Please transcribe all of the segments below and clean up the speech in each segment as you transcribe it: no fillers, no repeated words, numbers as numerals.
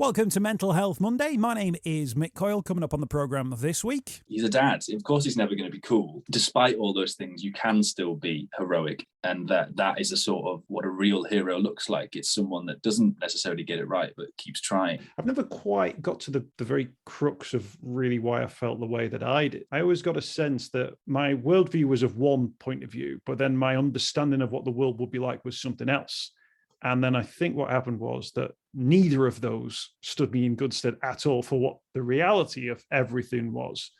Welcome to Mental Health Monday. My name is Mick Coyle. Coming up on the programme this week. He's a dad. Of course he's never going to be cool. Despite all those things, you can still be heroic. And that is a sort of what a real hero looks like. It's someone that doesn't necessarily get it right, but keeps trying. I've never quite got to the very crux of really why I felt the way that I did. I always got a sense that my worldview was of one point of view, but then my understanding of what the world would be like was something else. And then I think what happened was that neither of those stood me in good stead at all for what the reality of everything was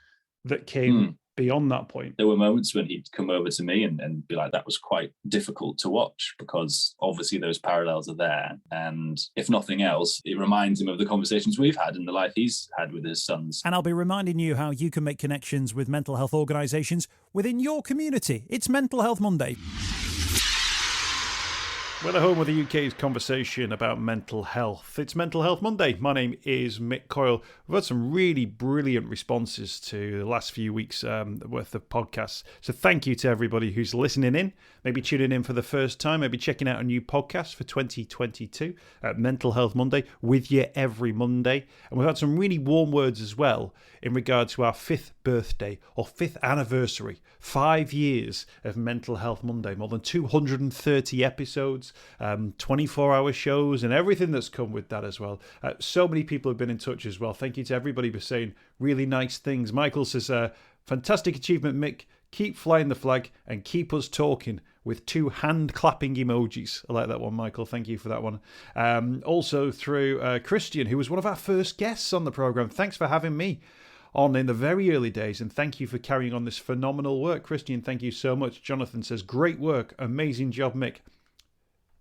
that came beyond that point. There were moments when he'd come over to me and be like, that was quite difficult to watch because obviously those parallels are there. And if nothing else, it reminds him of the conversations we've had and the life he's had with his sons. And I'll be reminding you how you can make connections with mental health organisations within your community. It's Mental Health Monday. We're the home of the UK's conversation about mental health. It's Mental Health Monday. My name is Mick Coyle. We've had some really brilliant responses to the last few weeks' worth of podcasts. So thank you to everybody who's listening in, maybe tuning in for the first time, maybe checking out a new podcast for 2022, Mental Health Monday, with you every Monday. And we've had some really warm words as well in regard to our 5th birthday or 5th anniversary, 5 years of Mental Health Monday, more than 230 episodes, 24-hour shows and everything that's come with that as well. So many people have been in touch as well. Thank you to everybody for saying really nice things. Michael says, fantastic achievement, Mick. Keep flying the flag and keep us talking, with 2 hand-clapping emojis. I like that one, Michael. Thank you for that one. Also through Christian, who was one of our first guests on the programme. Thanks for having me on in the very early days, and thank you for carrying on this phenomenal work. Christian, thank you so much. Jonathan says, great work. Amazing job, Mick.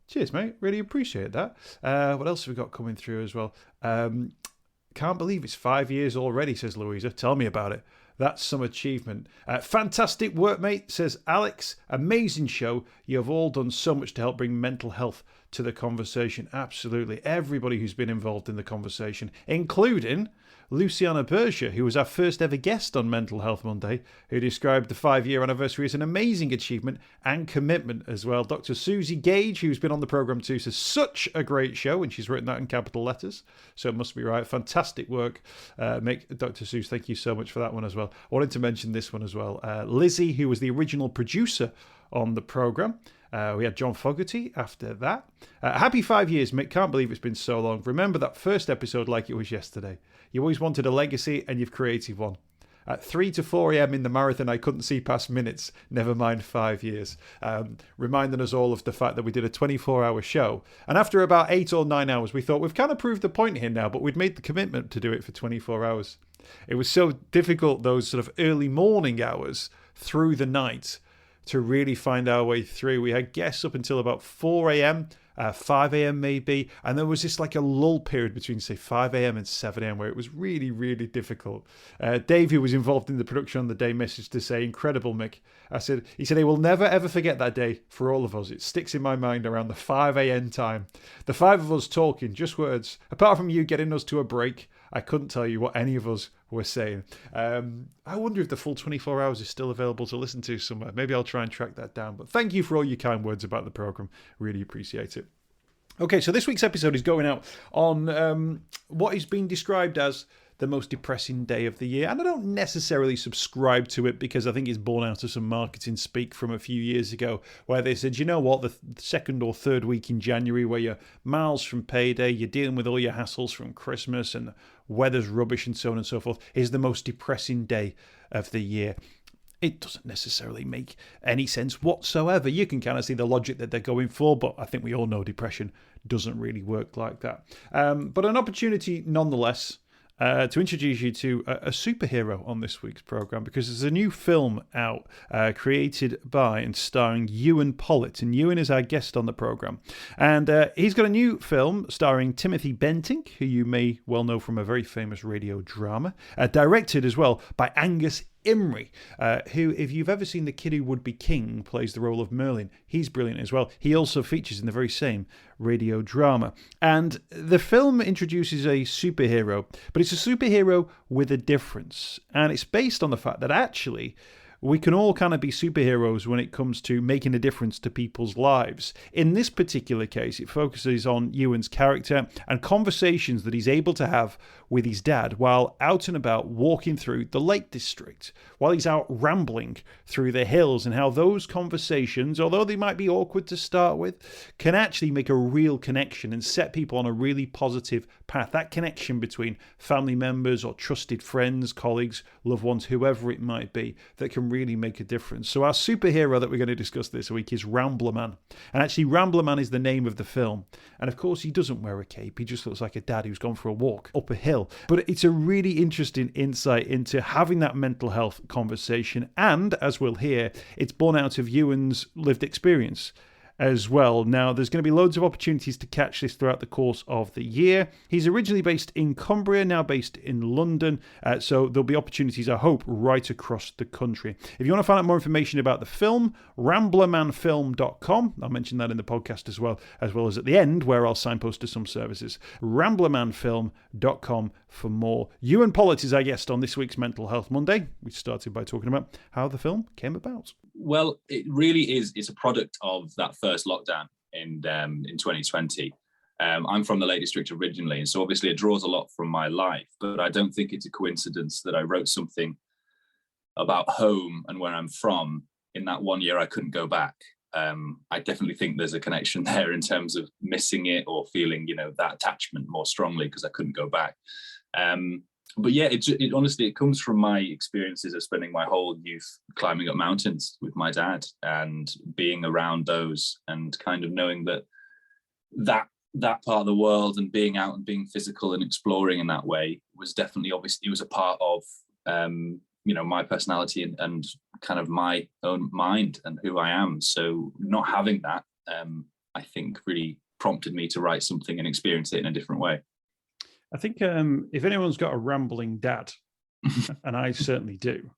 Cheers, mate. Really appreciate that. What else have we got coming through as well? Can't believe it's 5 years already, says Louisa. Tell me about it. That's some achievement. Fantastic work, mate, says Alex. Amazing show. You have all done so much to help bring mental health to the conversation. Absolutely. Everybody who's been involved in the conversation, including Luciana Berger, who was our first ever guest on Mental Health Monday, who described the 5-year anniversary as an amazing achievement and commitment as well. Dr. Susie Gage, who's been on the programme too, says such a great show, and she's written that in capital letters, so it must be right. Fantastic work, Dr. Suze. Thank you so much for that one as well. I wanted to mention this one as well. Lizzie, who was the original producer on the programme. We had John Fogarty after that. Happy 5 years, Mick. Can't believe it's been so long. Remember that first episode like it was yesterday. You always wanted a legacy and you've created one. At 3 to 4 a.m. in the marathon, I couldn't see past minutes, never mind 5 years. Reminding us all of the fact that we did a 24-hour show. And after about 8 or 9 hours, we thought we've kind of proved the point here now, but we'd made the commitment to do it for 24 hours. It was so difficult, those sort of early morning hours through the night, to really find our way through. We had guests up until about 4 a.m., 5 a.m. maybe, and there was just like a lull period between, say, 5 a.m. and 7 a.m. where it was really, really difficult. Dave, who was involved in the production on the day, messaged to say, incredible, Mick. He said, he will never, ever forget that day for all of us. It sticks in my mind around the 5 a.m. time. The 5 of us talking, just words. Apart from you getting us to a break, I couldn't tell you what any of us were saying. I wonder if the full 24 hours is still available to listen to somewhere. Maybe I'll try and track that down. But thank you for all your kind words about the programme. Really appreciate it. Okay, so this week's episode is going out on what is being described as the most depressing day of the year. And I don't necessarily subscribe to it because I think it's born out of some marketing speak from a few years ago where they said, you know what, the second or third week in January where you're miles from payday, you're dealing with all your hassles from Christmas and weather's rubbish and so on and so forth, is the most depressing day of the year. It doesn't necessarily make any sense whatsoever. You can kind of see the logic that they're going for, but I think we all know depression doesn't really work like that. But an opportunity nonetheless to introduce you to a superhero on this week's programme, because there's a new film out created by and starring Ewan Pollitt, and Ewan is our guest on the programme. And he's got a new film starring Timothy Bentinck, who you may well know from a very famous radio drama, directed as well by Angus Imrie, who, if you've ever seen The Kid Who Would Be King, plays the role of Merlin. He's brilliant as well. He also features in the very same radio drama. And the film introduces a superhero, but it's a superhero with a difference. And it's based on the fact that actually we can all kind of be superheroes when it comes to making a difference to people's lives. In this particular case, it focuses on Ewan's character and conversations that he's able to have with his dad while out and about walking through the Lake District, while he's out rambling through the hills, and how those conversations, although they might be awkward to start with, can actually make a real connection and set people on a really positive path. That connection between family members or trusted friends, colleagues, loved ones, whoever it might be, that can really make a difference. So our superhero that we're going to discuss this week is Rambler Man. And actually, Rambler Man is the name of the film. And of course, he doesn't wear a cape. He just looks like a dad who's gone for a walk up a hill. But it's a really interesting insight into having that mental health conversation. And as we'll hear, it's born out of Ewan's lived experience as well. Now, there's going to be loads of opportunities to catch this throughout the course of the year. He's originally based in Cumbria, now based in London, so there'll be opportunities, I hope, right across the country. If you want to find out more information about the film, ramblermanfilm.com. I'll mention that in the podcast as well as at the end, where I'll signpost to some services. ramblermanfilm.com for more. Ewan Pollitt is our guest on this week's Mental Health Monday. We started by talking about how the film came about. Well, it really is. It's a product of that first lockdown in 2020. I'm from the Lake District originally, and so obviously it draws a lot from my life. But I don't think it's a coincidence that I wrote something about home and where I'm from in that 1 year I couldn't go back. I definitely think there's a connection there in terms of missing it or feeling, that attachment more strongly because I couldn't go back. But yeah, it honestly, it comes from my experiences of spending my whole youth climbing up mountains with my dad and being around those and kind of knowing that part of the world and being out and being physical and exploring in that way was definitely, obviously, it was a part of, my personality and kind of my own mind and who I am. So not having that, I think really prompted me to write something and experience it in a different way. I think if anyone's got a rambling dad, and I certainly do,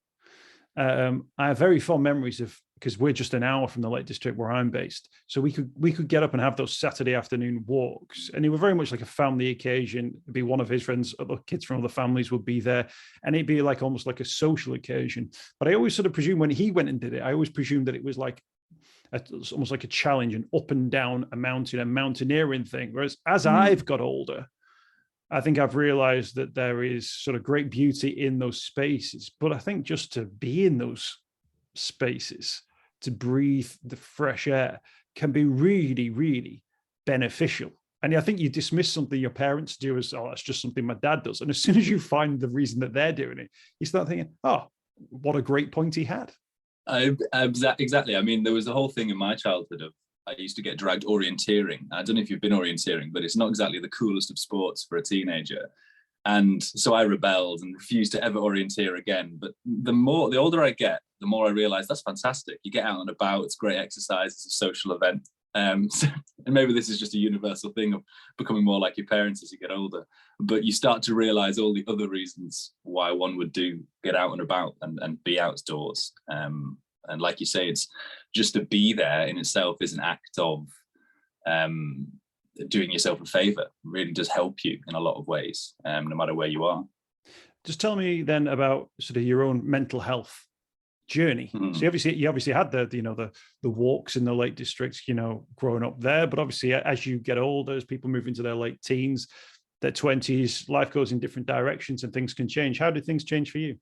I have very fond memories of, because we're just an hour from the Lake District where I'm based, so we could get up and have those Saturday afternoon walks, and they were very much like a family occasion. It'd be one of his friends, other kids from other families would be there, and it'd be like almost like a social occasion. But I always sort of presume when he went and did it, I always presumed that it was like it's almost like a challenge, an up and down a mountain, a mountaineering thing. Whereas as I've got older, I think I've realized that there is sort of great beauty in those spaces. But I think just to be in those spaces, to breathe the fresh air, can be really, really beneficial. And I think you dismiss something your parents do as, oh, that's just something my dad does. And as soon as you find the reason that they're doing it, you start thinking, oh, what a great point he had. Exactly. I mean, there was the whole thing in my childhood of I used to get dragged orienteering. I don't know if you've been orienteering, but it's not exactly the coolest of sports for a teenager. And so I rebelled and refused to ever orienteer again. But the older I get, the more I realize that's fantastic. You get out and about, it's great exercise, it's a social event. And maybe this is just a universal thing of becoming more like your parents as you get older. But you start to realize all the other reasons why one would get out and about and be outdoors. And like you say, it's just to be there in itself is an act of doing yourself a favor. It really does help you in a lot of ways, no matter where you are. Just tell me then about sort of your own mental health journey. So you obviously had the walks in the Lake District, growing up there. But obviously, as you get older, as people move into their late teens, their 20s, life goes in different directions and things can change. How did things change for you?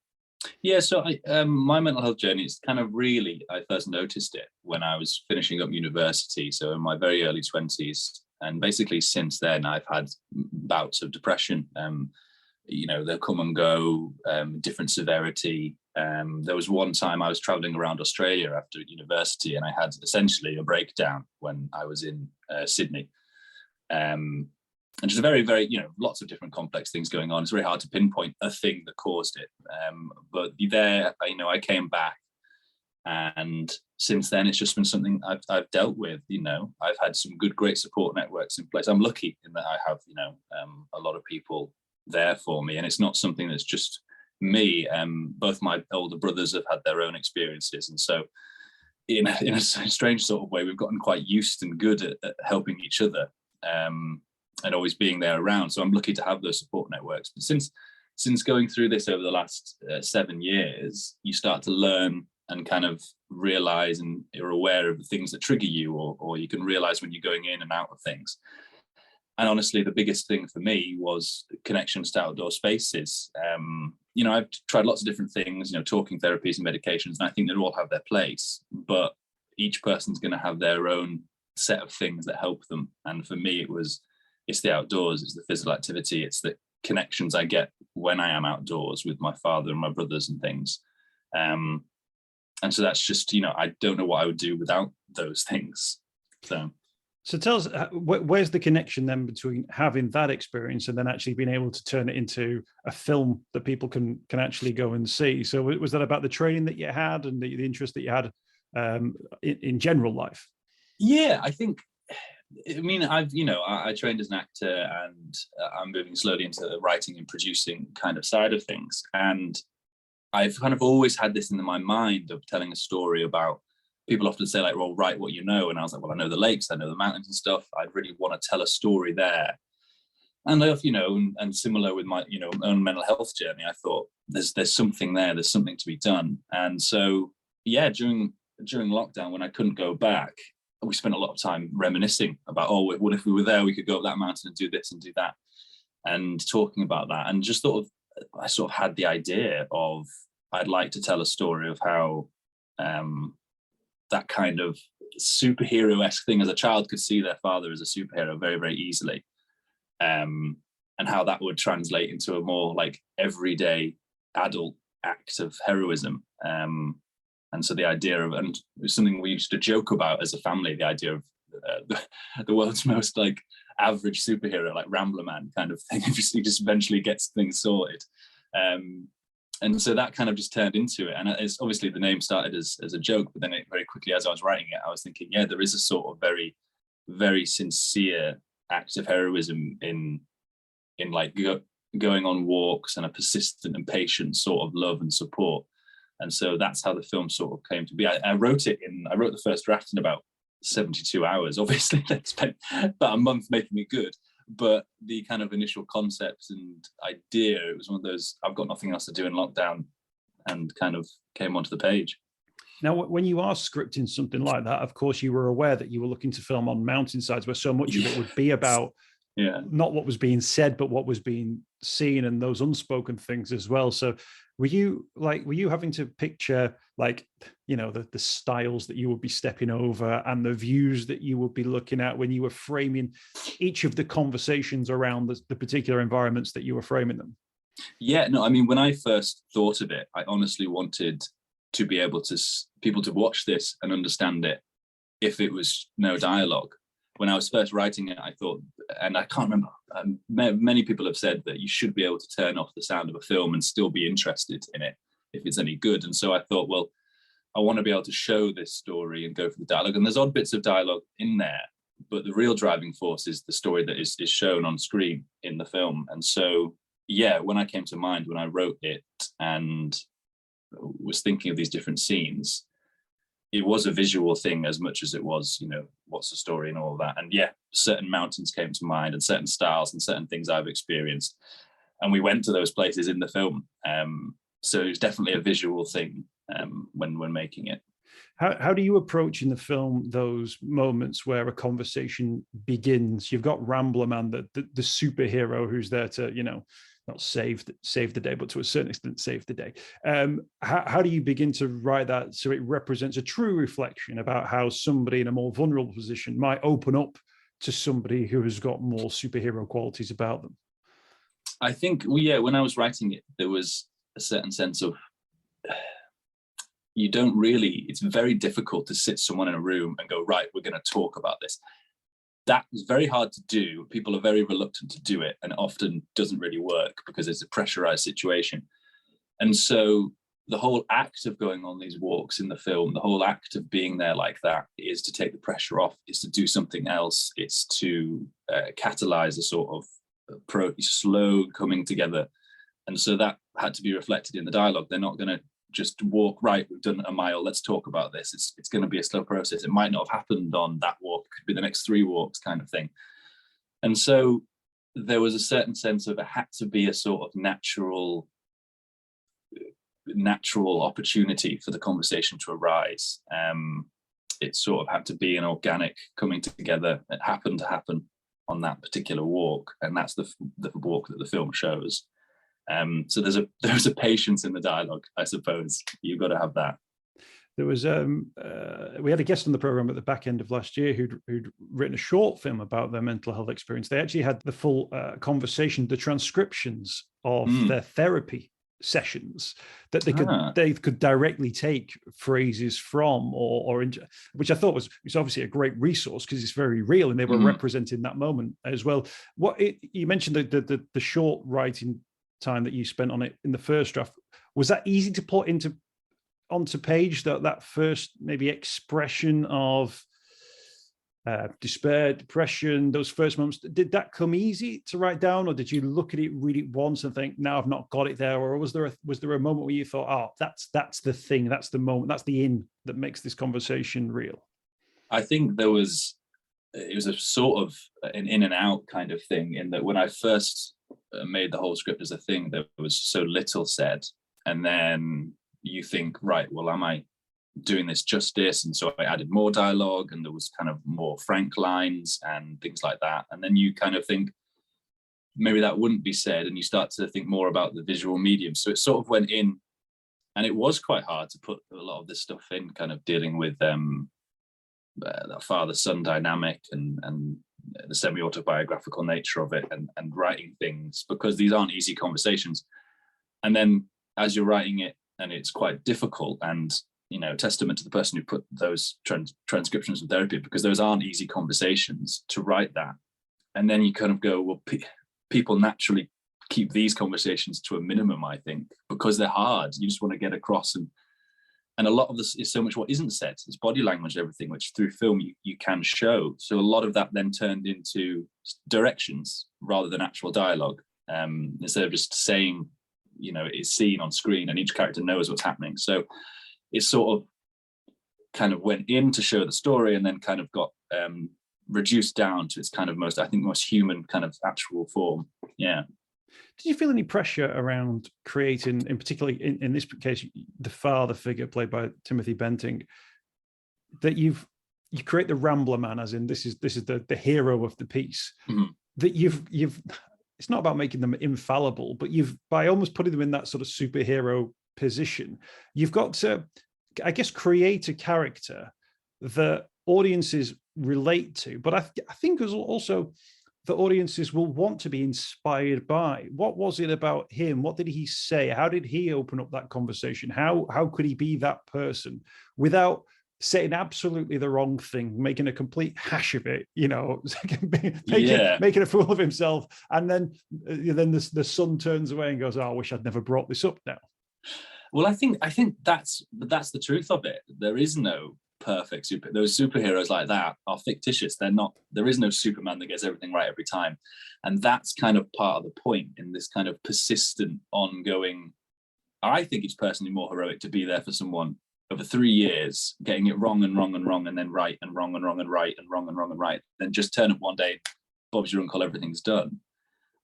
Yeah, so my mental health journey is kind of really, I first noticed it when I was finishing up university, so in my very early 20s. And basically since then, I've had bouts of depression. They'll come and go, different severity. There was one time I was traveling around Australia after university, and I had essentially a breakdown when I was in Sydney. And just very, very, lots of different complex things going on. It's very hard to pinpoint a thing that caused it. But there, I came back, and since then, it's just been something I've dealt with. I've had some great support networks in place. I'm lucky in that I have, a lot of people there for me, and it's not something that's just me. Both my older brothers have had their own experiences, and so in a strange sort of way, we've gotten quite used and good at helping each other. And always being there around. So I'm lucky to have those support networks. But since going through this over the last 7 years, you start to learn and kind of realize, and you're aware of the things that trigger you, or you can realize when you're going in and out of things. And honestly, the biggest thing for me was connections to outdoor spaces. I've tried lots of different things, talking therapies and medications, and I think they all have their place, but each person's going to have their own set of things that help them. And for me, it's the outdoors, it's the physical activity, it's the connections I get when I am outdoors with my father and my brothers and things. And so that's just, I don't know what I would do without those things. So tell us, where's the connection then between having that experience and then actually being able to turn it into a film that people can actually go and see? So was that about the training that you had and the interest that you had in general life? Yeah, I think, I trained as an actor, and I'm moving slowly into the writing and producing kind of side of things. And I've kind of always had this in my mind of telling a story about, people often say like, well, write what you know. And I was like, well, I know the lakes, I know the mountains and stuff. I'd really want to tell a story there. And and similar with my, own mental health journey, I thought there's something there, there's something to be done. And so, yeah, during lockdown, when I couldn't go back, we spent a lot of time reminiscing about, what if we were there, we could go up that mountain and do this and do that, and talking about that. And just I sort of had the idea of, I'd like to tell a story of how that kind of superhero-esque thing, as a child could see their father as a superhero very, very easily, and how that would translate into a more like everyday adult act of heroism. And so the idea of, and it was something we used to joke about as a family, the idea of the world's most like average superhero, like Rambler Man kind of thing. He just eventually gets things sorted. And so that kind of just turned into it. And it's obviously, the name started as a joke, but then it very quickly, as I was writing it, I was thinking, yeah, there is a sort of very, very sincere act of heroism in like going on walks, and a persistent and patient sort of love and support. And so that's how the film sort of came to be. I wrote the first draft in about 72 hours. Obviously, I spent about a month making it good. But the kind of initial concept and idea, it was one of those, I've got nothing else to do in lockdown, and kind of came onto the page. Now, when you are scripting something like that, of course, you were aware that you were looking to film on mountainsides, where so much of it would be about not what was being said, but what was being seen, and those unspoken things as well. So were you having to picture the styles that you would be stepping over and the views that you would be looking at when you were framing each of the conversations around the particular environments that you were framing them? Yeah, no, I mean, when I first thought of it, I honestly wanted to be able to people to watch this and understand it if it was no dialogue. When I was first writing it, I thought, and I can't remember, many people have said that you should be able to turn off the sound of a film and still be interested in it if it's any good. And so I thought, well, I want to be able to show this story and go for the dialogue. And there's odd bits of dialogue in there, but the real driving force is the story that is shown on screen in the film. And so, yeah, when I came to mind, when I wrote it and was thinking of these different scenes, it was a visual thing as much as it was, what's the story and all of that. And yeah, certain mountains came to mind, and certain styles and certain things I've experienced. And we went to those places in the film. So it was definitely a visual thing when making it. How do you approach in the film those moments where a conversation begins? You've got Rambler Man, the superhero who's there to, not save the day, but to a certain extent save the day. How do you begin to write that so it represents a true reflection about how somebody in a more vulnerable position might open up to somebody who has got more superhero qualities about them? I think, when I was writing it, there was a certain sense of, it's very difficult to sit someone in a room and go, right, we're going to talk about this. That is very hard to do. People are very reluctant to do it, and it often doesn't really work because it's a pressurized situation. And so the whole act of going on these walks in the film, the whole act of being there like that, is to take the pressure off, is to do something else. It's to catalyze a sort of slow coming together. And so that had to be reflected in the dialogue. They're not going to just walk, right, we've done a mile, let's talk about this. It's going to be a slow process. It might not have happened on that walk, it could be the next 3 walks kind of thing. And so there was a certain sense of it had to be a sort of natural natural opportunity for the conversation to arise. It sort of had to be an organic coming together. It happened to happen on that particular walk, and that's the walk that the film shows. So there's a patience in the dialogue, I suppose. You've got to have that. There was we had a guest on the program at the back end of last year who'd written a short film about their mental health experience. They actually had the full conversation, the transcriptions of their therapy sessions that they could directly take phrases from, or which I thought was obviously a great resource because it's very real, and they were representing that moment as well. You mentioned the short writing time that you spent on it in the first draft. Was that easy to put onto page, that first maybe expression of despair, depression, those first moments? Did that come easy to write down, or did you look at it, read it once and think, no, I've not got it there? Or was there a moment where you thought, oh, that's the thing, that's the moment, that's the in that makes this conversation real? I think it was a sort of an in and out kind of thing, in that when I first made the whole script as a thing, there was so little said, and then you think, right, well, am I doing this justice? And so I added more dialogue, and there was kind of more frank lines and things like that. And then you kind of think maybe that wouldn't be said, and you start to think more about the visual medium. So it sort of went in, and it was quite hard to put a lot of this stuff in, kind of dealing with that father-son dynamic and the semi-autobiographical nature of it, and writing things, because these aren't easy conversations. And then as you're writing it, and it's quite difficult, and testament to the person who put those transcriptions of therapy, because those aren't easy conversations to write that. And then you kind of go, well, people naturally keep these conversations to a minimum, I think, because they're hard. You just want to get across, and a lot of this is so much what isn't said. It's body language, everything, which through film you can show. So a lot of that then turned into directions rather than actual dialogue. Instead of just saying, it's seen on screen and each character knows what's happening. So it sort of kind of went in to show the story, and then kind of got reduced down to its kind of most human kind of actual form. Yeah. Did you feel any pressure around creating, in particular in this case, the father figure played by Timothy Benting, that you create the Rambler Man, as in this is the hero of the piece, that you've it's not about making them infallible, but by almost putting them in that sort of superhero position, you've got to, I guess, create a character that audiences relate to. But I think also the audiences will want to be inspired by. What was it about him? What did he say? How did he open up that conversation? How could he be that person without saying absolutely the wrong thing, making a complete hash of it, making a fool of himself, and then the son turns away and goes, "Oh, I wish I'd never brought this up now." Well, I think that's the truth of it. There is no perfect those superheroes like that are fictitious. They're not. There is no Superman that gets everything right every time, and that's kind of part of the point in this kind of persistent, ongoing. I think it's personally more heroic to be there for someone over 3 years, getting it wrong and wrong and wrong, and then right and wrong and wrong and right and wrong and wrong and right, then just turn up one day, Bob's your uncle, everything's done.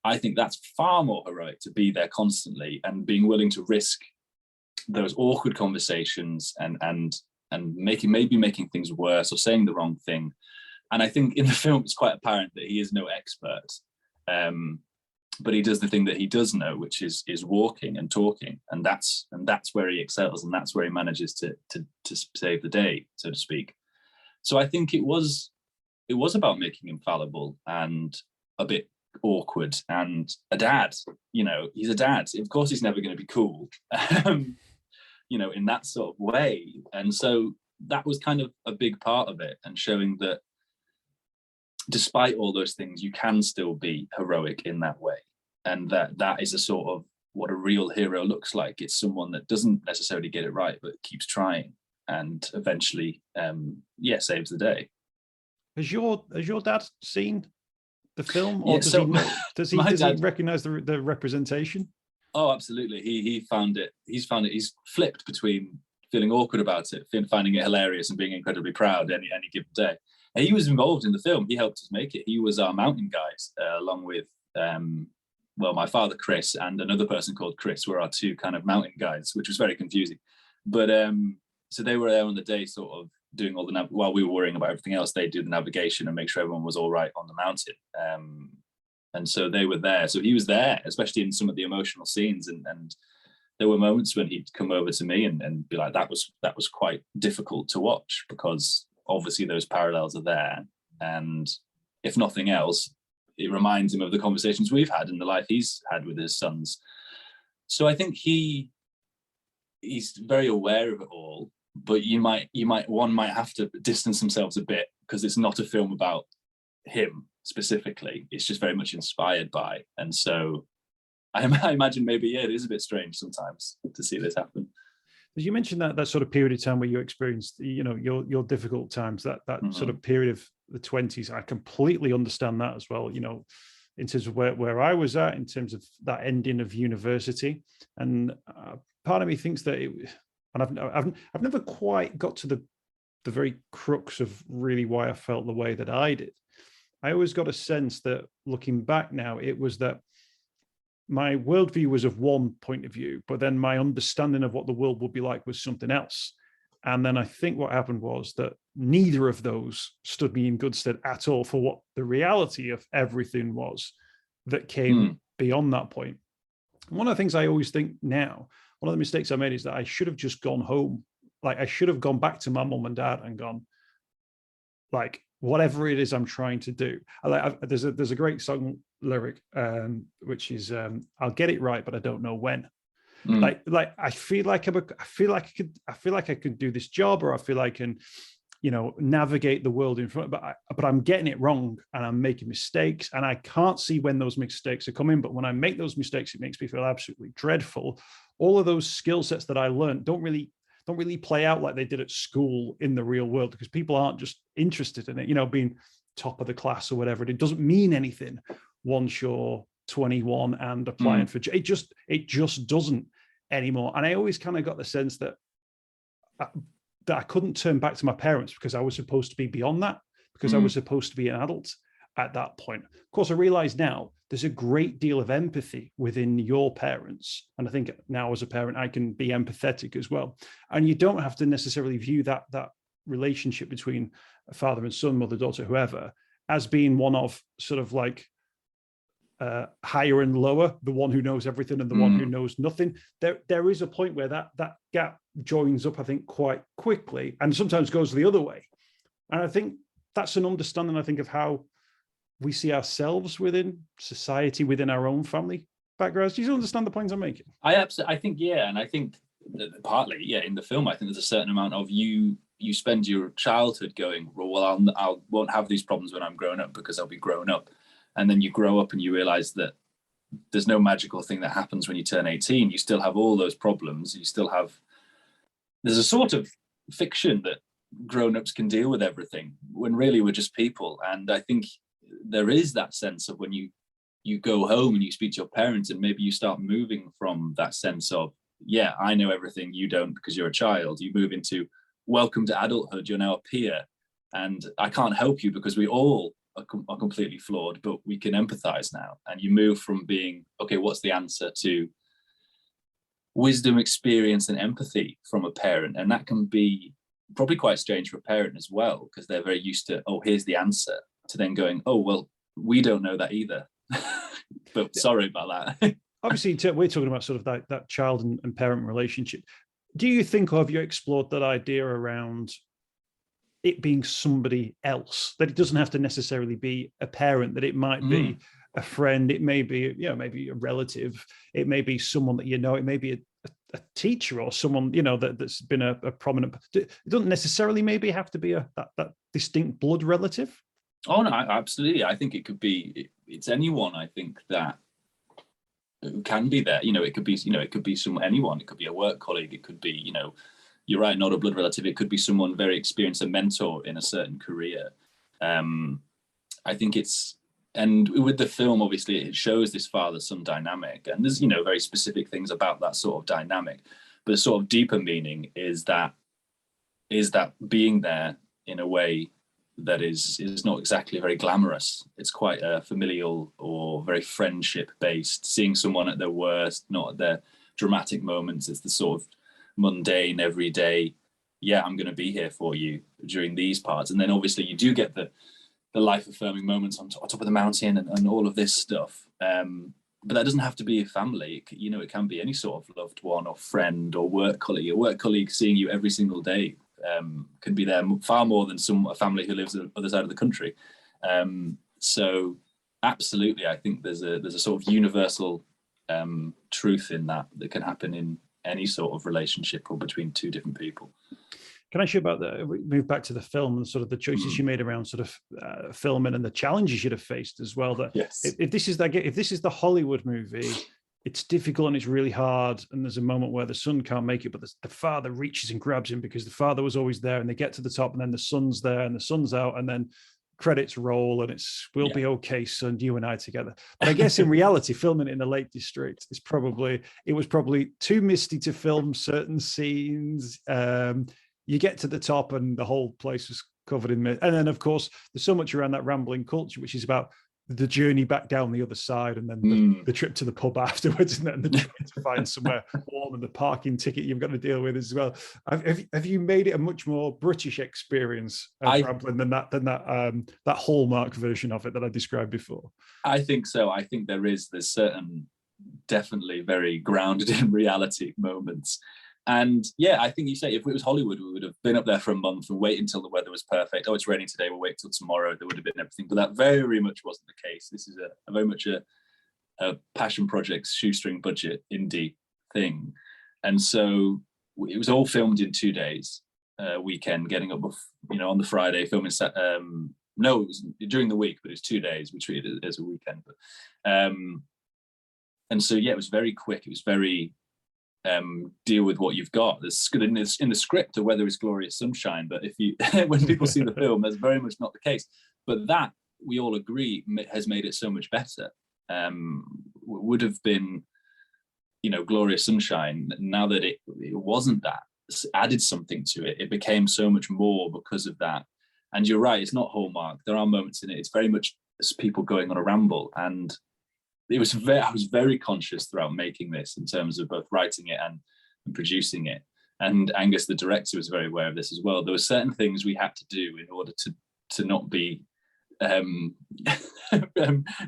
I think that's far more heroic, to be there constantly and being willing to risk those awkward conversations and making things worse or saying the wrong thing. And I think in the film it's quite apparent that he is no expert, but he does the thing that he does know, which is walking and talking, and that's where he excels, and that's where he manages to save the day, so to speak. So I think it was about making him fallible and a bit awkward, and a dad. He's a dad. Of course, he's never going to be cool, in that sort of way. And so that was kind of a big part of it, and showing that despite all those things, you can still be heroic in that way. And that is a sort of what a real hero looks like. It's someone that doesn't necessarily get it right, but keeps trying, and eventually, saves the day. Has your dad seen the film, or does he recognize the representation? Oh, absolutely. He found it. He's flipped between feeling awkward about it, finding it hilarious, and being incredibly proud any given day. And he was involved in the film. He helped us make it. He was our mountain guide, along with well, my father, Chris, and another person called Chris were our two kind of mountain guides, which was very confusing. But so they were there on the day, sort of doing all the while we were worrying about everything else. They do the navigation and make sure everyone was all right on the mountain. And so they were there. So he was there, especially in some of the emotional scenes. And there were moments when he'd come over to me and be like, that was quite difficult to watch, because obviously those parallels are there. And if nothing else, it reminds him of the conversations we've had and the life he's had with his sons. So I think he's very aware of it all, but one might have to distance themselves a bit, because it's not a film about him specifically. It's just very much inspired by. And so I imagine maybe, it is a bit strange sometimes to see this happen. As you mentioned that sort of period of time where you experienced, your difficult times, that Mm-hmm. sort of period of the 20s, I completely understand that as well, in terms of where I was at, in terms of that ending of university. And part of me thinks that and I've never quite got to the very crux of really why I felt the way that I did. I always got a sense that, looking back now, it was that my worldview was of one point of view, but then my understanding of what the world would be like was something else. And then I think what happened was that neither of those stood me in good stead at all for what the reality of everything was that came beyond that point. One of the things I always think now, one of the mistakes I made, is that I should have just gone home. Like, I should have gone back to my mum and dad and gone, like, whatever it is I'm trying to do. There's a great song lyric, which is, I'll get it right, but I don't know when. Like I feel like I could do this job, or I feel I can, navigate the world in front, but I'm getting it wrong, and I'm making mistakes, and I can't see when those mistakes are coming. But when I make those mistakes, it makes me feel absolutely dreadful. All of those skill sets that I learned don't really play out like they did at school in the real world, because people aren't just interested in it, being top of the class or whatever. It doesn't mean anything once you're 21 and applying for it just doesn't anymore. And I always kind of got the sense that I couldn't turn back to my parents, because I was supposed to be beyond that, because I was supposed to be an adult at that point. Of course, I realize now there's a great deal of empathy within your parents. And I think now, as a parent, I can be empathetic as well. And you don't have to necessarily view that relationship between a father and son, mother, daughter, whoever, as being one of sort of like higher and lower, the one who knows everything and the one who knows nothing. There is a point where that gap joins up, I think, quite quickly, and sometimes goes the other way. And I think that's an understanding, I think, of how we see ourselves within society, within our own family backgrounds. Do you understand the points I'm making? I think, yeah. And I think that partly, in the film, I think there's a certain amount of you spend your childhood going, well, I won't have these problems when I'm grown up, because I'll be grown up. And then you grow up and you realize that there's no magical thing that happens when you turn 18. You still have all those problems. There's a sort of fiction that grown-ups can deal with everything, when really we're just people. And I think there is that sense of when you go home and you speak to your parents, and maybe you start moving from that sense of, I know everything, you don't, because you're a child. You move into, welcome to adulthood, you're now a peer, and I can't help you because we all are completely flawed, but we can empathize now. And you move from being, okay, what's the answer, to wisdom, experience, and empathy from a parent. And that can be probably quite strange for a parent as well, because they're very used to, oh, here's the answer, to then going, oh, well, we don't know that either. But sorry about that. Obviously, we're talking about sort of that child and parent relationship. Do you think, or have you explored that idea around it being somebody else, that it doesn't have to necessarily be a parent, that it might be a friend, it may be, maybe a relative, it may be someone that it may be a teacher, or someone, that's been a prominent, it doesn't necessarily maybe have to be that distinct blood relative? Oh, no, absolutely. I think it could be, it's anyone, I think, that can be there. It could be, anyone. It could be a work colleague. It could be, you're right, not a blood relative. It could be someone very experienced, a mentor in a certain career. I think and with the film, obviously, it shows this father-son dynamic, and there's, very specific things about that sort of dynamic. But the sort of deeper meaning is that being there in a way that is not exactly very glamorous. It's quite familial or very friendship based. Seeing someone at their worst, not at their dramatic moments. It's the sort of mundane, everyday, yeah, I'm going to be here for you during these parts. And then obviously you do get the life affirming moments on top of the mountain and all of this stuff. But that doesn't have to be a family. It can be any sort of loved one or friend or work colleague. A work colleague seeing you every single day can be there far more than a family who lives on the other side of the country. So absolutely, I think there's a sort of universal truth in that can happen in any sort of relationship or between two different people. Can I ask you about move back to the film and sort of the choices you made around sort of filming and the challenges you'd have faced as well? That yes. if this is the Hollywood movie, it's difficult and it's really hard. And there's a moment where the son can't make it, but the father reaches and grabs him because the father was always there, and they get to the top, and then the son's there and the son's out, and then credits roll, and we'll be okay, son, you and I together. But I guess in reality, filming it in the Lake District it was probably too misty to film certain scenes. You get to the top and the whole place was covered in mist. And then, of course, there's so much around that rambling culture, which is about the journey back down the other side, and then the trip to the pub afterwards, and the trip to find somewhere warm, and the parking ticket you've got to deal with as well. Have you made it a much more British experience of rambling than that Hallmark version of it that I described before? I think so. I think there's certain definitely very grounded in reality moments. And yeah, I think you say if it was Hollywood, we would have been up there for a month and wait until the weather was perfect. Oh, it's raining today, we'll wait till tomorrow. There would have been everything. But that very much wasn't the case. This is a very much a passion project, shoestring budget indie thing. And so it was all filmed in 2 days, weekend, getting up on the Friday, filming no, it was during the week, but it was 2 days. We treated it as a weekend. But and so yeah, it was very quick. It was very deal with what you've got. There's in the script the weather is glorious sunshine, but if you when people see the film, that's very much not the case. But that, we all agree, has made it so much better. Would have been glorious sunshine. Now that it wasn't that, it's added something to it. It became so much more because of that. And you're right, it's not Hallmark. There are moments in it, it's very much people going on a ramble. And I was very conscious throughout making this in terms of both writing it and producing it. And Angus, the director, was very aware of this as well. There were certain things we had to do in order to not be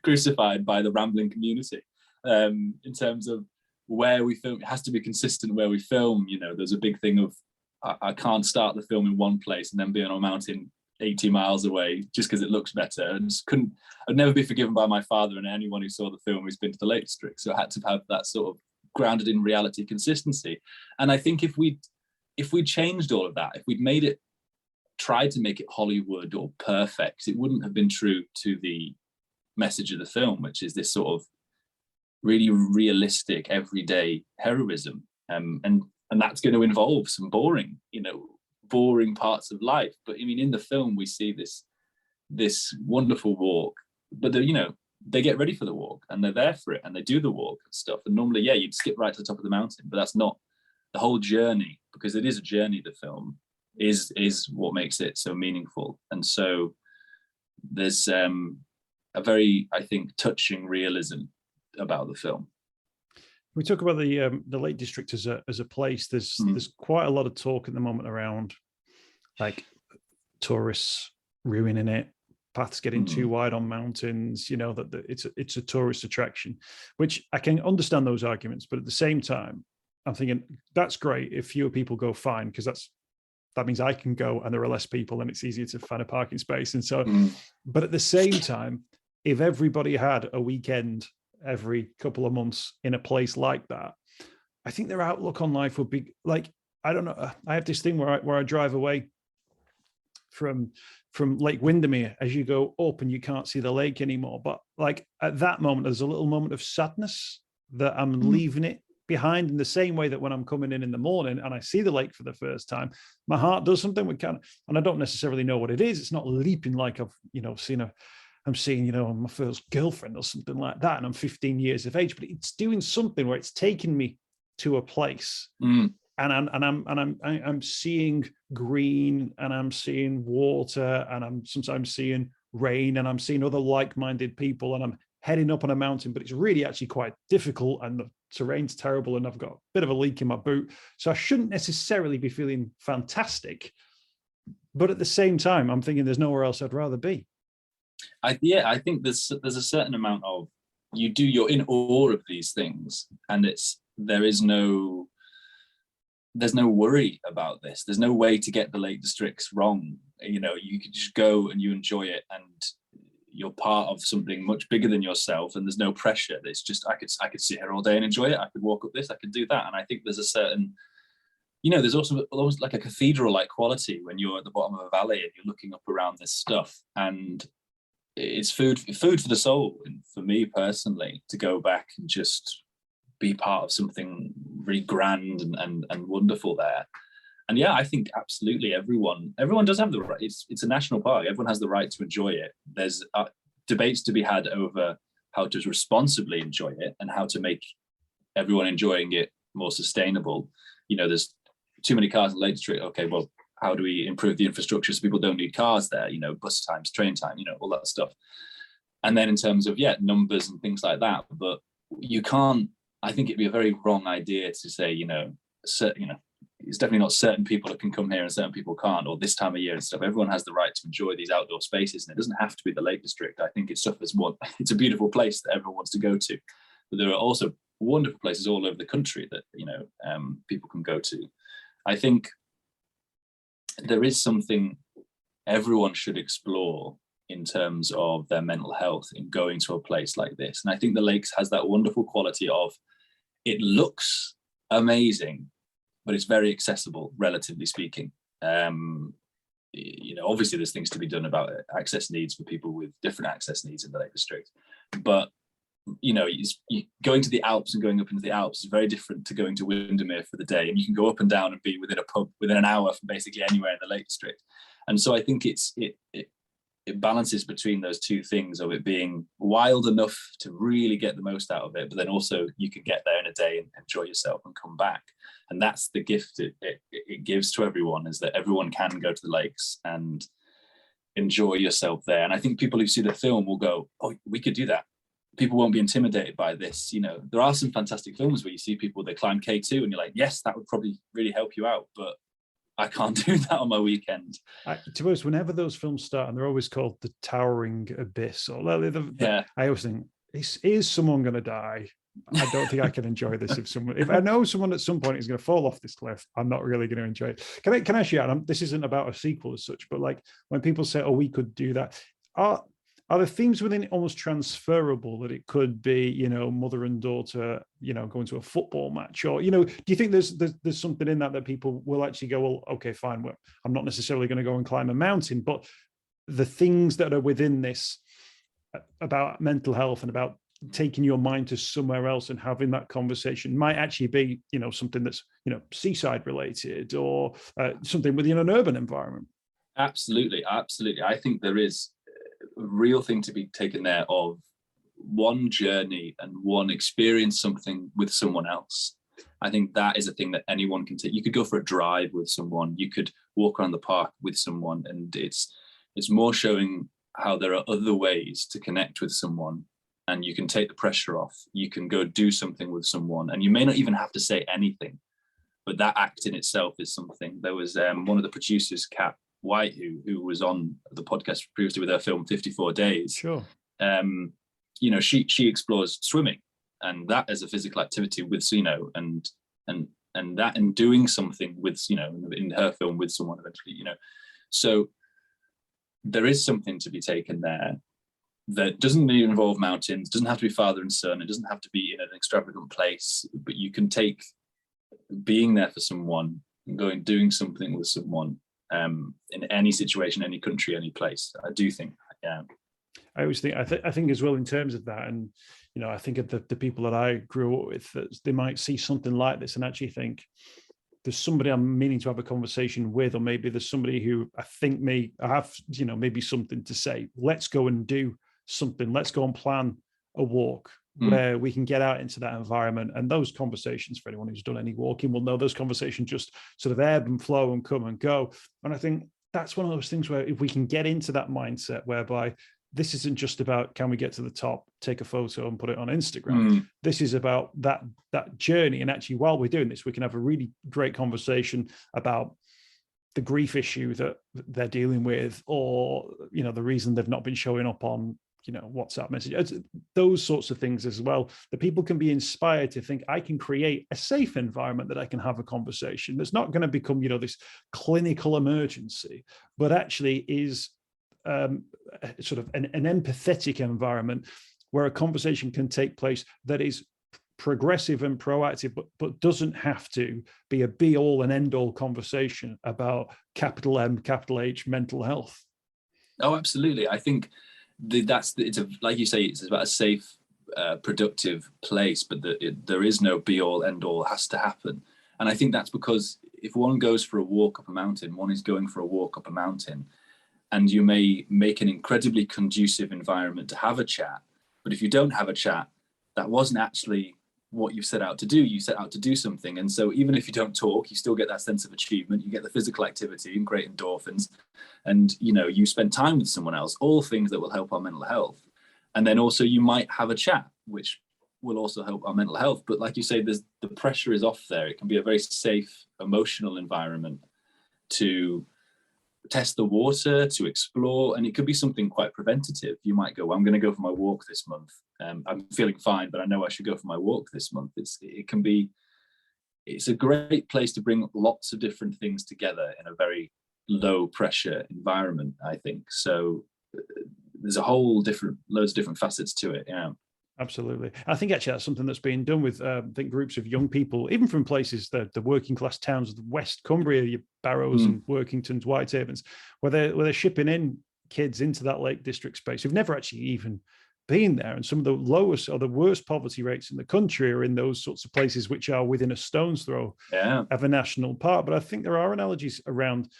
crucified by the rambling community. In terms of where we film, it has to be consistent where we film. There's a big thing of I can't start the film in one place and then be on a mountain 80 miles away just because it looks better. I'd never be forgiven by my father and anyone who saw the film who's been to the Lake District. So I had to have that sort of grounded in reality consistency. And I think if we changed all of that, if we'd tried to make it Hollywood or perfect, it wouldn't have been true to the message of the film, which is this sort of really realistic everyday heroism. And that's going to involve some boring parts of life. But I mean, in the film, we see this wonderful walk, but they get ready for the walk and they're there for it and they do the walk and stuff. And normally, yeah, you'd skip right to the top of the mountain, but that's not the whole journey, because it is a journey. The film is what makes it so meaningful. And so there's a very, I think, touching realism about the film. We talk about the Lake District as a place. There's quite a lot of talk at the moment around like tourists ruining it, paths getting too wide on mountains. That it's a tourist attraction, which I can understand those arguments. But at the same time, I'm thinking that's great if fewer people go, fine, because that means I can go and there are less people and it's easier to find a parking space. And so, but at the same time, if everybody had a weekend every couple of months in a place like that, I think their outlook on life would be like, I don't know. I have this thing where I drive away from Lake Windermere as you go up and you can't see the lake anymore. But like at that moment, there's a little moment of sadness that I'm leaving it behind, in the same way that when I'm coming in the morning and I see the lake for the first time, my heart does something with and I don't necessarily know what it is. It's not leaping like I've, I'm seeing, my first girlfriend or something like that, and I'm 15 years of age, but it's doing something where it's taking me to a place. And I'm seeing green, and I'm seeing water, and I'm sometimes seeing rain, and I'm seeing other like-minded people, and I'm heading up on a mountain, but it's really actually quite difficult, and the terrain's terrible, and I've got a bit of a leak in my boot. So I shouldn't necessarily be feeling fantastic. But at the same time, I'm thinking there's nowhere else I'd rather be. I think there's a certain amount of you're in awe of these things, and there's no worry about this. There's no way to get the Lake Districts wrong. You can just go and you enjoy it, and you're part of something much bigger than yourself, and there's no pressure. It's just I could sit here all day and enjoy it. I could walk up this, I could do that. And I think there's a certain, there's also almost like a cathedral-like quality when you're at the bottom of a valley and you're looking up around this stuff. And it's food for the soul. And for me personally, to go back and just be part of something really grand and wonderful there. And yeah, I think absolutely everyone does have the right. It's a national park. Everyone has the right to enjoy it. There's debates to be had over how to responsibly enjoy it and how to make everyone enjoying it more sustainable. There's too many cars in the Lake District. Okay, well, how do we improve the infrastructure so people don't need cars there? Bus times, train time, all that stuff. And then in terms of numbers and things like that, but you can't. I think it'd be a very wrong idea to say, it's definitely not certain people that can come here and certain people can't, or this time of year and stuff. Everyone has the right to enjoy these outdoor spaces, and it doesn't have to be the Lake District. I think it's a beautiful place that everyone wants to go to. But there are also wonderful places all over the country that, people can go to. I think there is something everyone should explore in terms of their mental health in going to a place like this. And I think the Lakes has that wonderful quality of it looks amazing, but it's very accessible, relatively speaking. Obviously there's things to be done about access needs for people with different access needs in the Lake District. But, going to the Alps and going up into the Alps is very different to going to Windermere for the day. And you can go up and down and be within a pub within an hour from basically anywhere in the Lake District. And so I think it balances between those two things of it being wild enough to really get the most out of it, but then also you can get there in a day and enjoy yourself and come back. And that's the gift it gives to everyone, is that everyone can go to the lakes and enjoy yourself there. And I think people who see the film will go, oh, we could do that. People won't be intimidated by this. There are some fantastic films where you see people, they climb K2 and you're like, yes, that would probably really help you out. But I can't do that on my weekend. To be honest, whenever those films start, and they're always called the towering abyss, or I always think, is someone going to die? I don't think I can enjoy this. If I know someone at some point is going to fall off this cliff, I'm not really going to enjoy it. Can I ask you, this isn't about a sequel as such, but like when people say, oh, we could do that, are the themes within it almost transferable, that it could be, mother and daughter, going to a football match, or, do you think there's something in that people will actually go, well, okay, fine, well, I'm not necessarily going to go and climb a mountain, but the things that are within this about mental health and about taking your mind to somewhere else and having that conversation might actually be, something that's, seaside related, or something within an urban environment? Absolutely. I think there is a real thing to be taken there of one journey and one experience something with someone else. I think that is a thing that anyone can take. You could go for a drive with someone, you could walk around the park with someone, and it's more showing how there are other ways to connect with someone, and you can take the pressure off. You can go do something with someone, and you may not even have to say anything, but that act in itself is something. There was one of the producers, Kat White, who was on the podcast previously with her film 54 Days. Sure. She explores swimming, and that as a physical activity with and that and doing something with in her film with someone eventually. So there is something to be taken there that doesn't really involve mountains, doesn't have to be father and son, it doesn't have to be in an extravagant place, but you can take being there for someone and going doing something with someone in any situation, any country, any place. I do think, yeah. I always think, I think as well in terms of that, and I think of the people that I grew up with, that they might see something like this and actually think there's somebody I'm meaning to have a conversation with, or maybe there's somebody who I think may have, maybe something to say. Let's go and do something. Let's go and plan a walk. where we can get out into that environment. And those conversations, for anyone who's done any walking will know, those conversations just sort of ebb and flow and come and go. And I think that's one of those things where if we can get into that mindset whereby this isn't just about, can we get to the top, take a photo and put it on Instagram? This is about that journey. And actually, while we're doing this, we can have a really great conversation about the grief issue that they're dealing with, or, you know, the reason they've not been showing up on, you know, WhatsApp messages, those sorts of things as well, that people can be inspired to think, I can create a safe environment that I can have a conversation that's not going to become, you know, this clinical emergency, but actually is sort of an empathetic environment where a conversation can take place that is progressive and proactive, but doesn't have to be a be all and end all conversation about capital M, capital H mental health. Oh, absolutely. I think like you say, it's about a safe, productive place, but there is no be all end all. It has to happen. And I think that's because if one goes for a walk up a mountain, one is going for a walk up a mountain, and you may make an incredibly conducive environment to have a chat. But if you don't have a chat, that wasn't actually what you set out to do. You set out to do something. And so even if you don't talk, you still get that sense of achievement. You get the physical activity and great endorphins. And, you know, you spend time with someone else, all things that will help our mental health. And then also you might have a chat, which will also help our mental health. But like you say, the pressure is off there. It can be a very safe, emotional environment to test the water, to explore, and it could be something quite preventative. You might go, well, I'm going to go for my walk this month. I'm feeling fine, but I know I should go for my walk this month. It's a great place to bring lots of different things together in a very low pressure environment, I think. So there's loads of different facets to it. Yeah. Absolutely. I think actually that's something that's being done with, I think, groups of young people, even from places, the working class towns of the West Cumbria, your Barrows and Workingtons, Whitehavens, where they're shipping in kids into that Lake District space who've never actually even been there. And some of the lowest or the worst poverty rates in the country are in those sorts of places which are within a stone's throw of a national park. But I think there are analogies around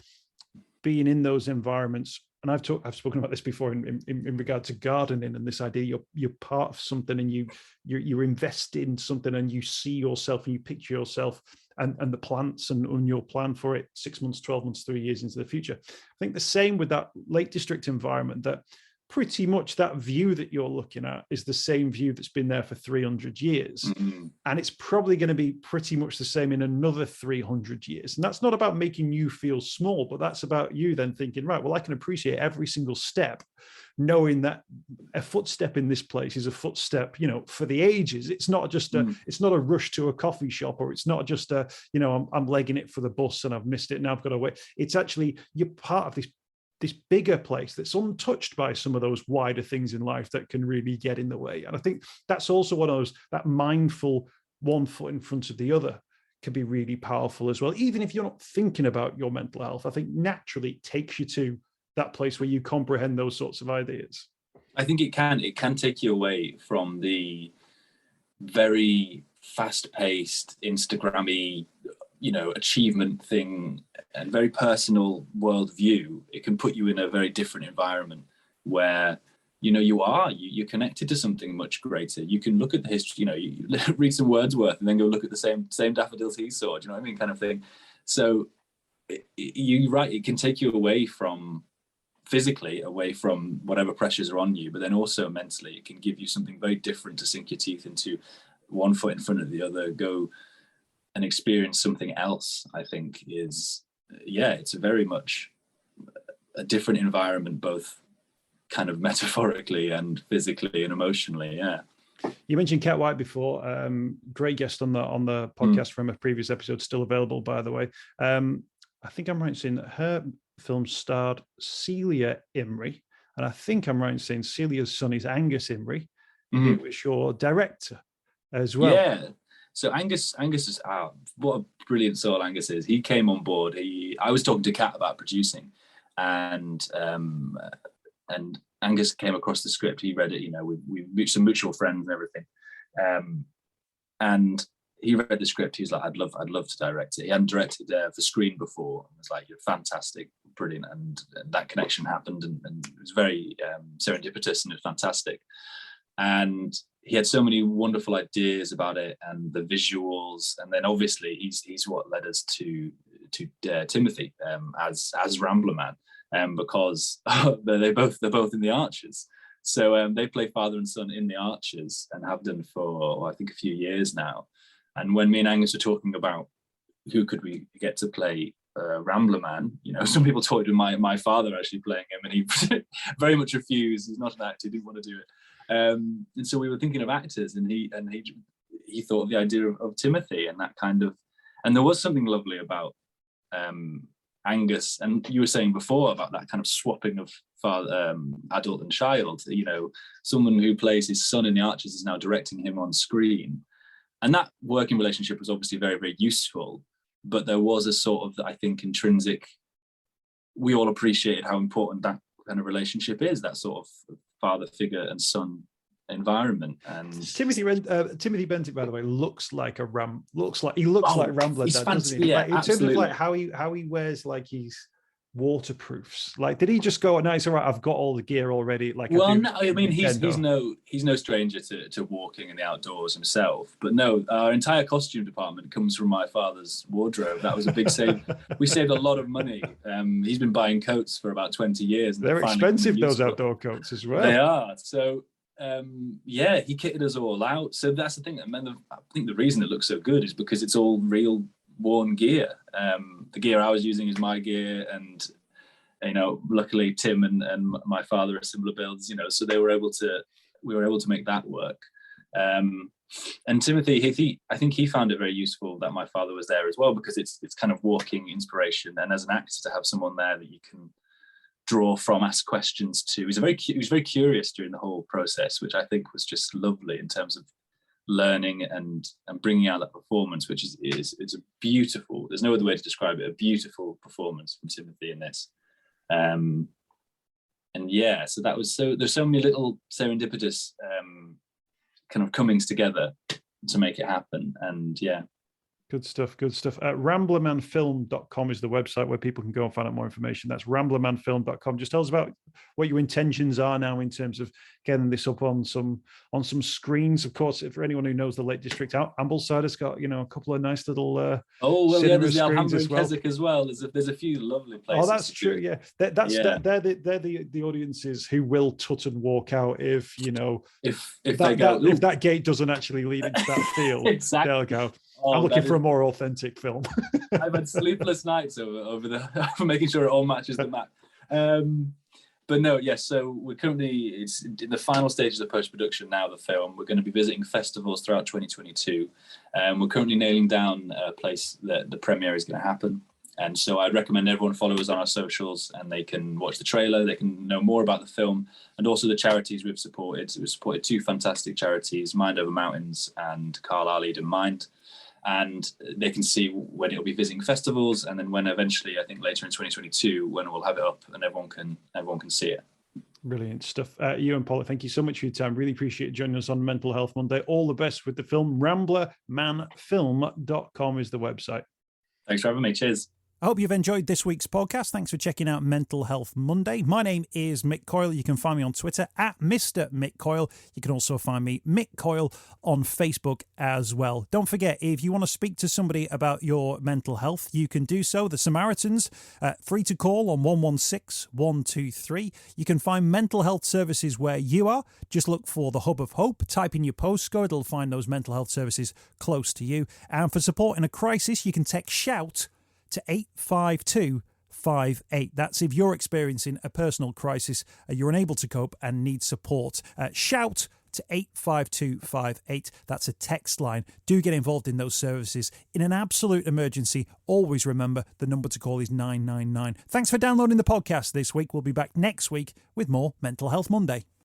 being in those environments. And I've spoken about this before in regard to gardening and this idea you're part of something and you invest in something and you see yourself and you picture yourself and the plants and your plan for it 6 months, 12 months, 3 years into the future. I think the same with that Lake District environment, that pretty much that view that you're looking at is the same view that's been there for 300 years. Mm-hmm. And it's probably going to be pretty much the same in another 300 years. And that's not about making you feel small, but that's about you then thinking, right, well, I can appreciate every single step, knowing that a footstep in this place is a footstep, you know, for the ages. It's not just it's not a rush to a coffee shop, or it's not just I'm legging it for the bus and I've missed it. Now I've got to wait. It's actually, you're part of this bigger place that's untouched by some of those wider things in life that can really get in the way. And I think that's also one of those, that mindful one foot in front of the other can be really powerful as well. Even if you're not thinking about your mental health, I think naturally it takes you to that place where you comprehend those sorts of ideas. I think it can take you away from the very fast-paced, Instagram-y, achievement thing and very personal worldview. It can put you in a very different environment where, you're connected to something much greater. You can look at the history, you read some Wordsworth and then go look at the same daffodils he saw, do you know what I mean, kind of thing. So you're right, it can take you away from physically, away from whatever pressures are on you, but then also mentally, it can give you something very different to sink your teeth into, one foot in front of the other, go and experience something else. I think it's very much a different environment, both kind of metaphorically and physically and emotionally. Yeah. You mentioned Kat White before. Great guest on the podcast from a previous episode, still available, by the way. I think I'm right in saying that her film starred Celia Imrie, and I think I'm right in saying Celia's son is Angus Imrie, who was your director as well. Yeah. So Angus is what a brilliant soul Angus is. He came on board. I was talking to Kat about producing, and Angus came across the script. He read it. We reached some mutual friends and everything, and he read the script. He's like, I'd love to direct it. He hadn't directed for screen before. I was like, you're fantastic, brilliant, and that connection happened, and it was very serendipitous and it was fantastic. And he had so many wonderful ideas about it and the visuals. And then obviously he's what led us to Timothy as Rambler Man, because they're both in the Archers. So they play father and son in the Archers and have done for I think a few years now. And when me and Angus were talking about who could we get to play Rambler Man, some people talked with my father actually playing him, and he very much refused. He's not an actor, he didn't want to do it. And so we were thinking of actors, and he thought of the idea of Timothy, and that kind of, and there was something lovely about Angus, and you were saying before about that kind of swapping of father, adult and child. Someone who plays his son in the Archers is now directing him on screen, and that working relationship was obviously very, very useful. But there was a sort of, I think, intrinsic. We all appreciated how important that kind of relationship is. That sort of father figure and son environment. And Timothy Bentinck, by the way, looks like like Rambler, doesn't he? Yeah, like, in absolutely. terms of like how he wears like his waterproofs. Like, did he just go, "No, it's all right, I've got all the gear already"? Like, well, no, I mean, he's no stranger to walking in the outdoors himself. But no, our entire costume department comes from my father's wardrobe. That was a big save. We saved a lot of money. He's been buying coats for about 20 years. And they're expensive, those outdoor coats as well. They are. So he kitted us all out. So that's the thing. I think the reason it looks so good is because it's all real worn gear. The gear I was using is my gear, and luckily Tim and my father are similar builds, so we were able to make that work. And Timothy, I think he found it very useful that my father was there as well, because it's kind of walking inspiration, and as an actor to have someone there that you can draw from, ask questions to. He was very curious during the whole process, which I think was just lovely in terms of learning and bringing out that performance, which is it's a beautiful, there's no other way to describe it, a beautiful performance from Timothy in this. And yeah, so that was there's so many little serendipitous kind of comings together to make it happen. And yeah. Good stuff. Ramblermanfilm.com is the website where people can go and find out more information. That's ramblermanfilm.com. Just tell us about what your intentions are now in terms of getting this up on some screens. Of course, for anyone who knows the Lake District, Ambleside has got a couple of nice little there's the Alhambra in Keswick as well. There's a few lovely places. Oh, that's true. Yeah, they're the audiences who will tut and walk out if that gate doesn't actually lead into that field. Exactly. They'll go. I'm looking for a more authentic film. I've had sleepless nights over for making sure it all matches the map. But no, yes. So it's in the final stages of post-production now. The film, we're going to be visiting festivals throughout 2022. We're currently nailing down a place that the premiere is going to happen. And so I'd recommend everyone follow us on our socials, and they can watch the trailer. They can know more about the film and also the charities we've supported. So we've supported two fantastic charities, Mind Over Mountains and Carlisle Eden Mind. And they can see when it'll be visiting festivals, and then when eventually, I think later in 2022, when we'll have it up and everyone can see it. Brilliant stuff. Ewan Pollitt, thank you so much for your time. Really appreciate joining us on Mental Health Monday. All the best with the film. Ramblermanfilm.com is the website. Thanks for having me. Cheers. I hope you've enjoyed this week's podcast. Thanks for checking out Mental Health Monday. My name is Mick Coyle. You can find me on Twitter at Mr. Mick Coyle. You can also find me, Mick Coyle, on Facebook as well. Don't forget, if you want to speak to somebody about your mental health, you can do so. The Samaritans, free to call on 116 123. You can find mental health services where you are. Just look for the Hub of Hope. Type in your postcode. It'll find those mental health services close to you. And for support in a crisis, you can text SHOUT to 85258. That's if you're experiencing a personal crisis, you're unable to cope and need support. Shout to 85258. That's a text line. Do get involved in those services. In an absolute emergency, always remember the number to call is 999. Thanks for downloading the podcast this week. We'll be back next week with more Mental Health Monday.